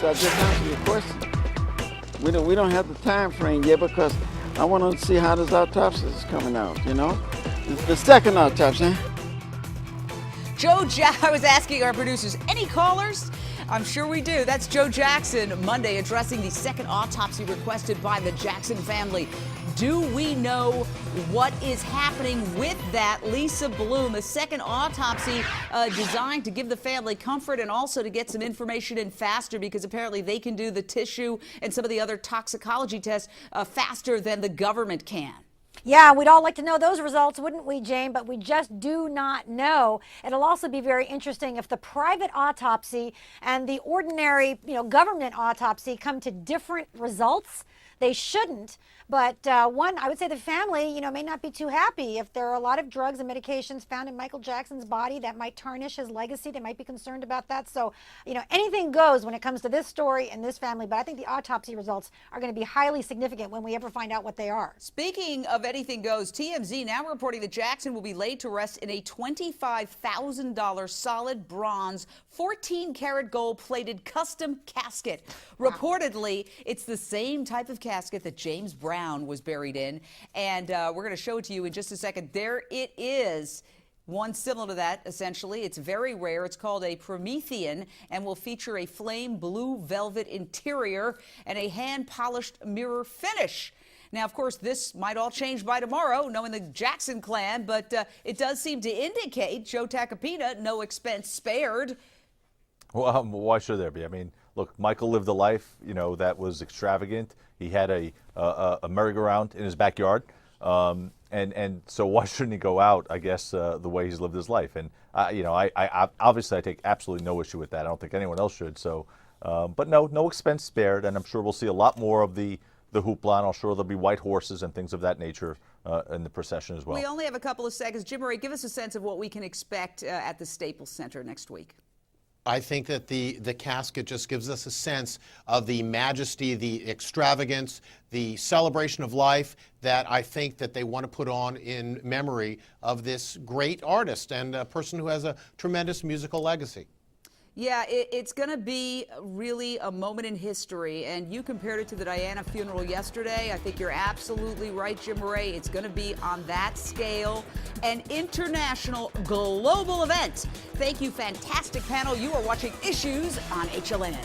I just answered your question. We don't have the time frame yet because I want to see how this autopsy is coming out, you know? The second autopsy. I was asking our producers, any callers? I'm sure we do. That's Joe Jackson, Monday, addressing the second autopsy requested by the Jackson family. Do we know what is happening with that? Lisa Bloom, a second autopsy designed to give the family comfort and also to get some information in faster, because apparently they can do the tissue and some of the other toxicology tests faster than the government can. Yeah, we'd all like to know those results, wouldn't we, Jane? But we just do not know. It'll also be very interesting if the private autopsy and the ordinary, government autopsy come to different results. They shouldn't. But I would say the family, may not be too happy if there are a lot of drugs and medications found in Michael Jackson's body that might tarnish his legacy. They might be concerned about that. So, anything goes when it comes to this story and this family. But I think the autopsy results are going to be highly significant when we ever find out what they are. Speaking of anything goes, TMZ now reporting that Jackson will be laid to rest in a $25,000 solid bronze, 14-karat gold-plated custom casket. Wow. Reportedly, it's the same type of casket that James Brown was buried in, and we're going to show it to you in just a second. There it is. One similar to that, essentially. It's very rare. It's called a Promethean and will feature a flame blue velvet interior and a hand-polished mirror finish. Now, of course, this might all change by tomorrow, knowing the Jackson clan, but it does seem to indicate, Joe Tacopina, no expense spared. Well, why should there be? I mean, look, Michael lived a life, that was extravagant. He had a merry-go-round in his backyard. And so why shouldn't he go out, I guess, the way he's lived his life? And, I obviously I take absolutely no issue with that. I don't think anyone else should. So, but no expense spared. And I'm sure we'll see a lot more of the hoopla. And I'm sure there'll be white horses and things of that nature in the procession as well. We only have a couple of seconds. Jim Murray, give us a sense of what we can expect at the Staples Center next week. I think that the casket just gives us a sense of the majesty, the extravagance, the celebration of life that I think that they want to put on in memory of this great artist and a person who has a tremendous musical legacy. Yeah, it's going to be really a moment in history, and you compared it to the Diana funeral yesterday. I think you're absolutely right, Jim Murray. It's going to be on that scale, an international, global event. Thank you, fantastic panel. You are watching Issues on HLN.